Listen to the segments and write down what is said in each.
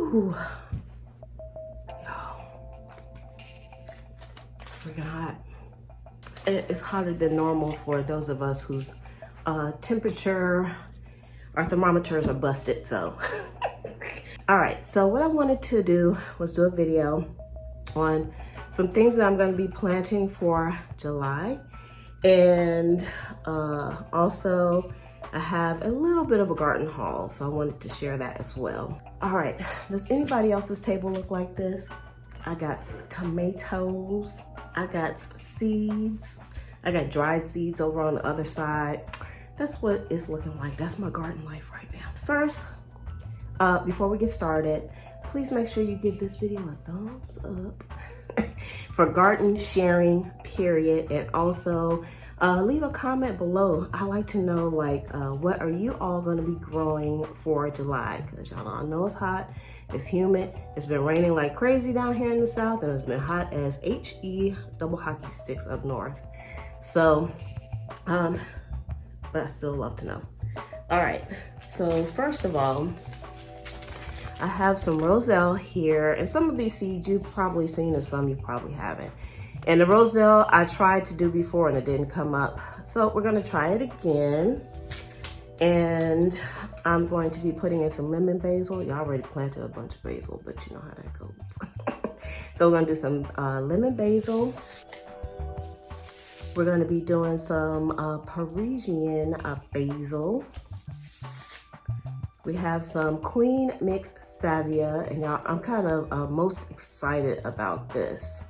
Whew. Y'all, it's freaking hot. It's hotter than normal for those of us whose temperature, our thermometers are busted, so. All right, so what I wanted to do was do a video on some things that I'm gonna be planting for July. And also I have a little bit of a garden haul, so I wanted to share that as well. All right, does anybody else's table look like this? I got tomatoes, I got seeds, I got dried seeds over on the other side. That's what it's looking like. That's my garden life right now. First, before we get started, please make sure you give this video a thumbs up for garden sharing, period. And also leave a comment below. I like to know, like, what are you all gonna be growing for July? Because y'all know it's hot, it's humid, it's been raining like crazy down here in the south, and it's been hot as HE double hockey sticks up north. So, but I still love to know. All right, so first of all, I have some roselle here, and some of these seeds you've probably seen and some you probably haven't. And the roselle I tried to do before and it didn't come up. So we're gonna try it again. And I'm going to be putting in some lemon basil. You already planted a bunch of basil, but you know how that goes. So we're gonna do some lemon basil. We're gonna be doing some Parisian basil. We have some Queen Mixed Salvia, and y'all, I'm kind of most excited about this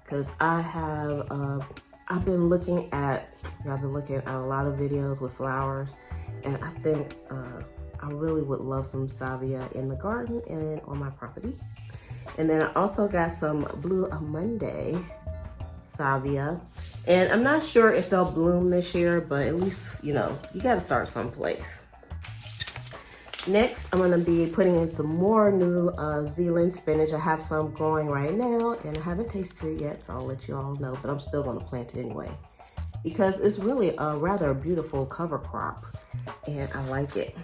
because I've been looking at a lot of videos with flowers, and I think I really would love some salvia in the garden and on my property. And then I also got some Blue Monday salvia, and I'm not sure if they'll bloom this year, but at least, you know, you got to start someplace. Next, I'm gonna be putting in some more New Zealand spinach. I have some growing right now and I haven't tasted it yet, so I'll let you all know, but I'm still gonna plant it anyway because it's really a rather beautiful cover crop and I like it.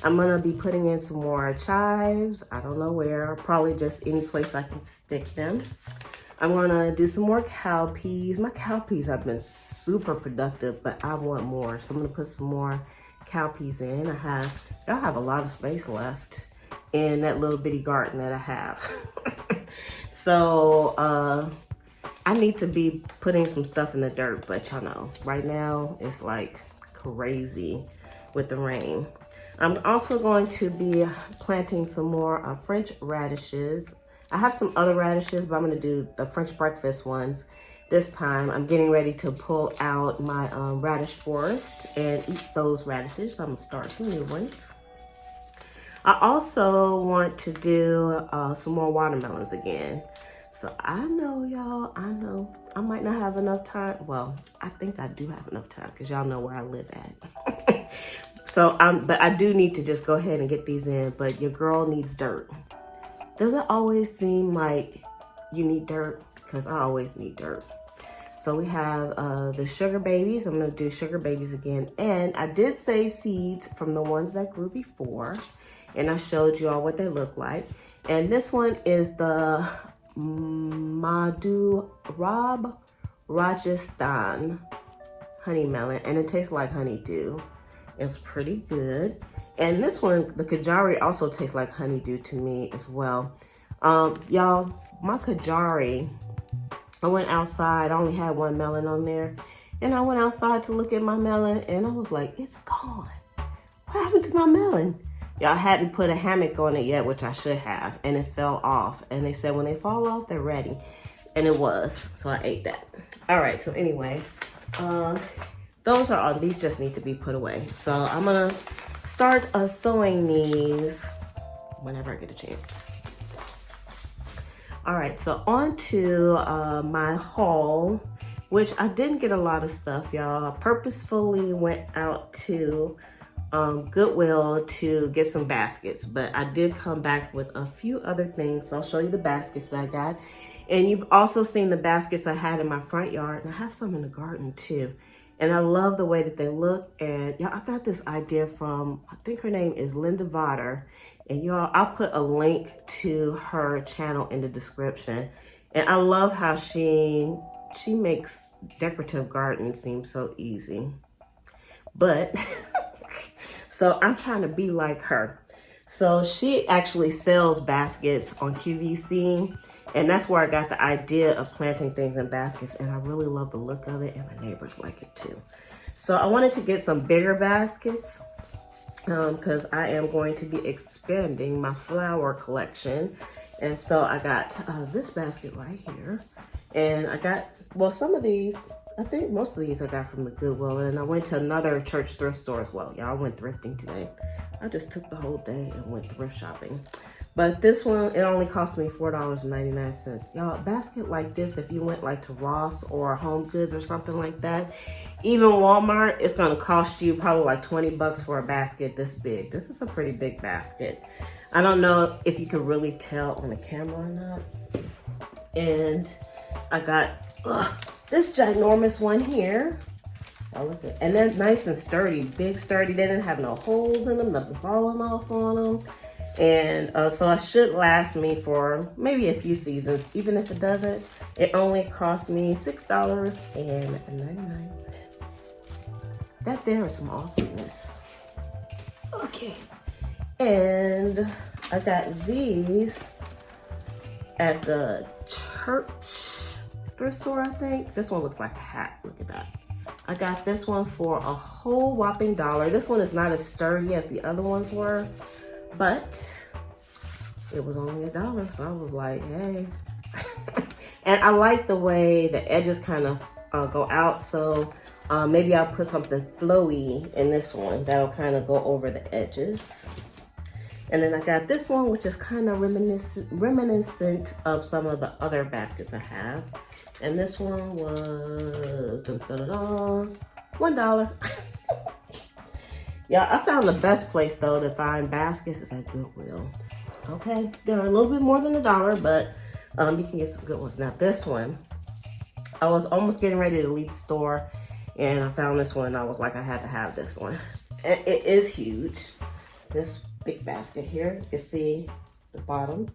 I'm gonna be putting in some more chives. I don't know where, probably just any place I can stick them. I'm gonna do some more cowpeas. My cowpeas have been super productive, but I want more, so I'm gonna put some more cowpeas in. Y'all have a lot of space left in that little bitty garden that I have. So I need to be putting some stuff in the dirt, but y'all know right now it's like crazy with the rain. I'm also going to be planting some more French radishes. I have some other radishes, but I'm going to do the French breakfast ones. This time, I'm getting ready to pull out my radish forest and eat those radishes. So I'm gonna start some new ones. I also want to do some more watermelons again. So I know, y'all, I might not have enough time. Well, I think I do have enough time because y'all know where I live at. So, but I do need to just go ahead and get these in, but your girl needs dirt. Does it always seem like you need dirt? Because I always need dirt. So we have the sugar babies. I'm gonna do sugar babies again. And I did save seeds from the ones that grew before. And I showed you all what they look like. And this one is the Madhu Rab Rajasthan honey melon. And it tastes like honeydew. It's pretty good. And this one, the Kajari, also tastes like honeydew to me as well. Y'all, my Kajari, I went outside, I only had one melon on there, and I went outside to look at my melon, and I was like, it's gone. What happened to my melon? Y'all hadn't put a hammock on it yet, which I should have, and it fell off. And they said when they fall off, they're ready. And it was, so I ate that. All right, so anyway, those are all, these just need to be put away. So I'm gonna start sowing these whenever I get a chance. All right, so on to my haul, which I didn't get a lot of stuff, y'all. I purposefully went out to Goodwill to get some baskets, but I did come back with a few other things. So I'll show you the baskets that I got. And you've also seen the baskets I had in my front yard, and I have some in the garden too. And I love the way that they look. And yeah, I got this idea from, I think her name is Vater. And y'all, I'll put a link to her channel in the description. And I love how she makes decorative gardens seem so easy. But, so I'm trying to be like her. So she actually sells baskets on QVC. And that's where I got the idea of planting things in baskets. And I really love the look of it. And my neighbors like it too. So I wanted to get some bigger baskets because I am going to be expanding my flower collection. And so I got this basket right here. And I got, well, some of these, I think most of these I got from the Goodwill. And I went to another church thrift store as well. Y'all, I went thrifting today. I just took the whole day and went thrift shopping. But this one, it only cost me $4.99. Y'all, a basket like this, if you went like to Ross or Home Goods or something like that, even Walmart, it's gonna cost you probably like 20 bucks for a basket this big. This is a pretty big basket. I don't know if you can really tell on the camera or not. And I got this ginormous one here. Oh, look at, and they're nice and sturdy, big sturdy. They didn't have no holes in them, nothing falling off on them. And so it should last me for maybe a few seasons. Even if it doesn't, it only cost me $6.99. That there is some awesomeness. Okay. And I got these at the church thrift store, I think. This one looks like a hat. Look at that. I got this one for a whole whopping $1. This one is not as sturdy as the other ones were, but it was only $1. So I was like, hey. And I like the way the edges kind of go out. So maybe I'll put something flowy in this one that'll kind of go over the edges. And then I got this one, which is kind of reminiscent of some of the other baskets I have. And this one was $1. Yeah, I found the best place though to find baskets is at Goodwill. Okay, they're a little bit more than $1, but you can get some good ones. Now this one, I was almost getting ready to leave the store, and I found this one. And I was like, I had to have this one. And it is huge. This big basket here, you can see the bottom,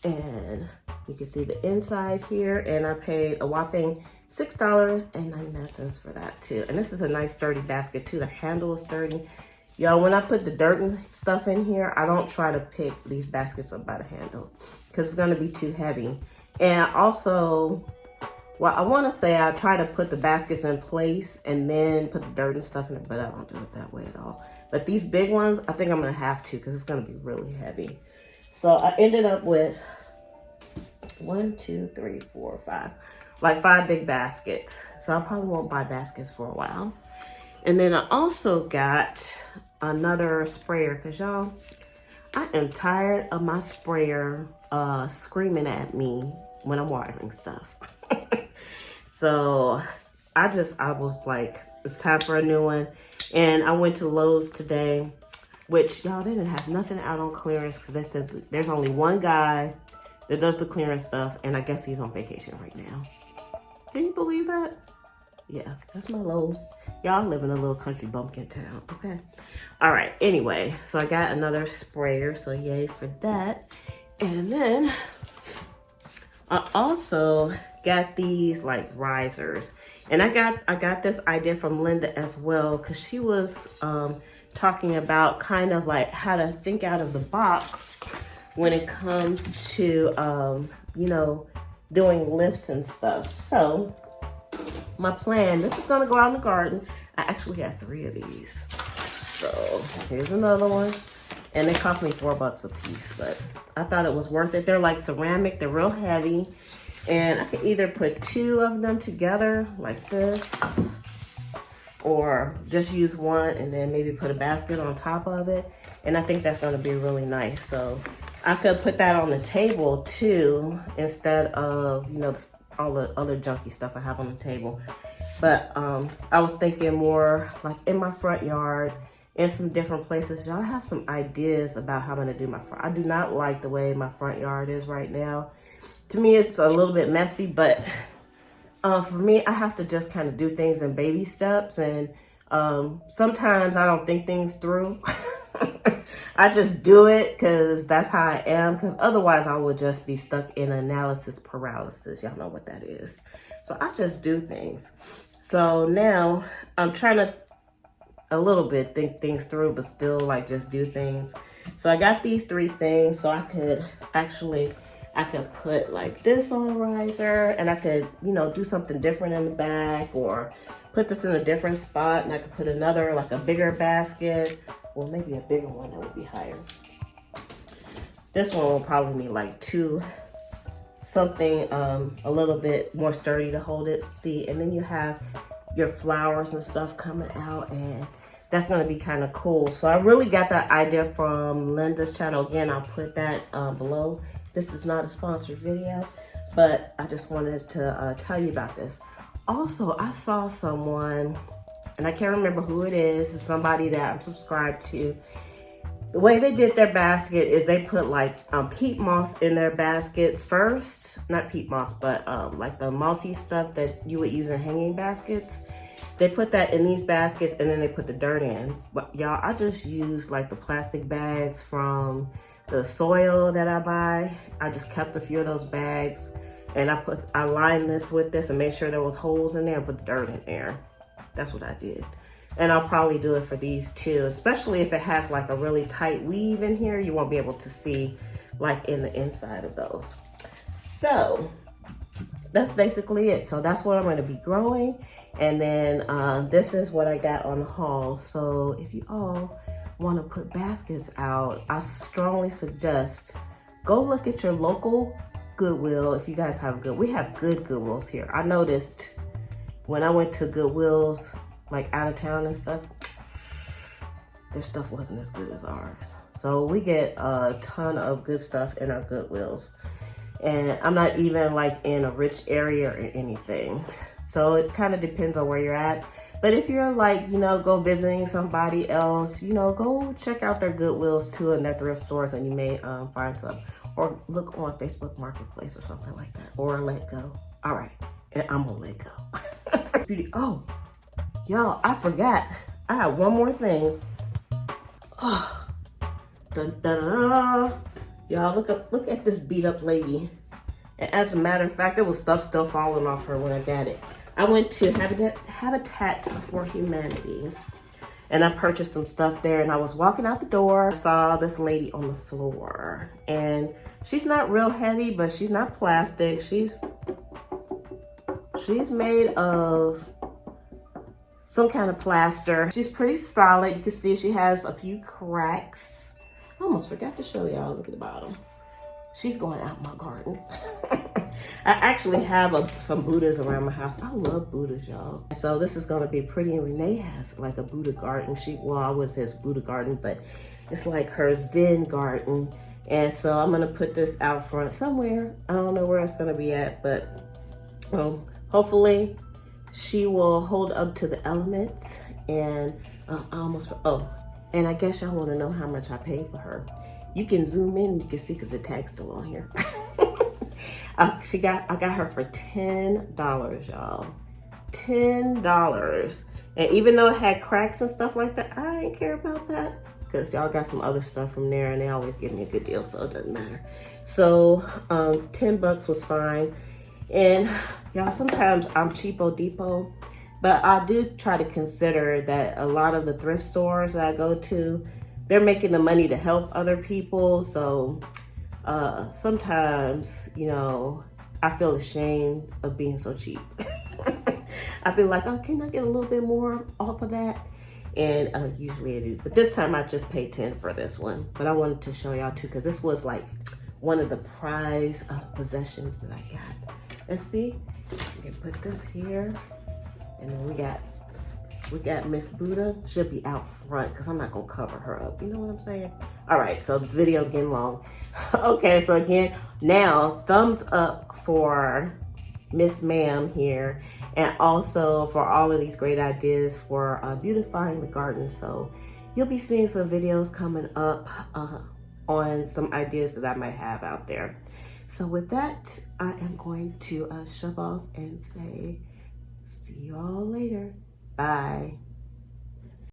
and you can see the inside here. And I paid a whopping $6.99 for that too. And this is a nice sturdy basket too. The handle is sturdy. Y'all, when I put the dirt and stuff in here, I don't try to pick these baskets up by the handle because it's gonna be too heavy. And also, well, I wanna say I try to put the baskets in place and then put the dirt and stuff in it, but I don't do it that way at all. But these big ones, I think I'm gonna have to because it's gonna be really heavy. So I ended up with 1, 2, 3, 4, 5. Like 5 big baskets. So I probably won't buy baskets for a while. And then I also got another sprayer because y'all, I am tired of my sprayer screaming at me when I'm watering stuff. So I was like, it's time for a new one. And I went to Lowe's today, which y'all, they didn't have nothing out on clearance because they said there's only one guy that does the clearance stuff, and I guess he's on vacation right now. Can you believe that? Yeah, that's my Lowe's. Y'all live in a little country bumpkin town, okay? All right, anyway, so I got another sprayer, so yay for that. And then I also got these like risers. And I got this idea from Linda as well, because she was talking about kind of like how to think out of the box when it comes to, you know, doing lifts and stuff. So my plan, this is gonna go out in the garden. I actually have 3 of these. So here's another one. And they cost me $4 a piece, but I thought it was worth it. They're like ceramic, they're real heavy. And I could either put 2 of them together like this, or just use one and then maybe put a basket on top of it. And I think that's gonna be really nice. So I could put that on the table too, instead of, you know, all the other junky stuff I have on the table. But I was thinking more like in my front yard, in some different places. Y'all have some ideas about how I'm gonna do my front. I do not like the way my front yard is right now. To me, it's a little bit messy, but For me, I have to just kind of do things in baby steps, and sometimes I don't think things through. I just do it because that's how I am, because otherwise I would just be stuck in analysis paralysis. Y'all know what that is. So I just do things. So now I'm trying to a little bit think things through, but still like just do things. So I got these 3 things, so I could put like this on a riser, and I could, you know, do something different in the back, or put this in a different spot, and I could put another, like a bigger basket, or maybe a bigger one that would be higher. This one will probably need like 2, something a little bit more sturdy to hold it. See, and then you have your flowers and stuff coming out, and that's going to be kind of cool. So I really got that idea from Linda's channel. Again, I'll put that below. This is not a sponsored video, but I just wanted to tell you about this. Also, I saw someone, and I can't remember who it is. It's somebody that I'm subscribed to. The way they did their basket is they put like peat moss in their baskets first. Not peat moss, but like the mossy stuff that you would use in hanging baskets. They put that in these baskets, and then they put the dirt in. But y'all, I just use like the plastic bags from the soil that I buy. I just kept a few of those bags, and I lined this with this and made sure there was holes in there and put the dirt in there. That's what I did. And I'll probably do it for these too, especially if it has like a really tight weave in here. You won't be able to see like in the inside of those. So that's basically it. So that's what I'm going to be growing. And then this is what I got on the haul. So if you all want to put baskets out, I strongly suggest go look at your local Goodwill. If you guys have we have good Goodwills here. I noticed when I went to Goodwills like out of town and stuff, their stuff wasn't as good as ours. So we get a ton of good stuff in our Goodwills. And I'm not even like in a rich area or anything. So it kind of depends on where you're at. But if you're like, you know, go visiting somebody else, you know, go check out their Goodwills too and their thrift stores, and you may find some. Or look on Facebook Marketplace or something like that. Or Let Go. All right, and I'm gonna let go. Oh, y'all, I forgot. I have one more thing. Oh, dun, dun, dun. Y'all, look at this beat up lady. And as a matter of fact, there was stuff still falling off her when I got it. I went to Habitat for Humanity, and I purchased some stuff there, and I was walking out the door. I saw this lady on the floor, and she's not real heavy, but she's not plastic. She's made of some kind of plaster. She's pretty solid. You can see she has a few cracks. I almost forgot to show y'all. Look at the bottom. She's going out my garden. I actually have some Buddhas around my house. I love Buddhas, y'all. So this is gonna be pretty. And Renee has like a Buddha garden. I would say it's Buddha garden, but it's like her Zen garden. And so I'm gonna put this out front somewhere. I don't know where it's gonna be at, but hopefully she will hold up to the elements. And and I guess y'all wanna know how much I paid for her. You can zoom in, you can see because the tag's still on here. I got her for $10, y'all. $10. And even though it had cracks and stuff like that, I didn't care about that because y'all got some other stuff from there, and they always give me a good deal, so it doesn't matter. So 10 bucks was fine. And y'all, sometimes I'm cheapo depot, but I do try to consider that a lot of the thrift stores that I go to, they're making the money to help other people. So sometimes, you know, I feel ashamed of being so cheap. I'd be like, oh, can I get a little bit more off of that? And usually I do. But this time I just paid 10 for this one. But I wanted to show y'all too, because this was like one of the prize possessions that I got. And see, you can put this here. And then we got Miss Buddha. She'll be out front because I'm not going to cover her up. You know what I'm saying? All right, so this video's getting long. Okay, so again, now thumbs up for Miss Ma'am here, and also for all of these great ideas for beautifying the garden. So you'll be seeing some videos coming up on some ideas that I might have out there. So with that, I am going to shove off and say, see you all later. Bye.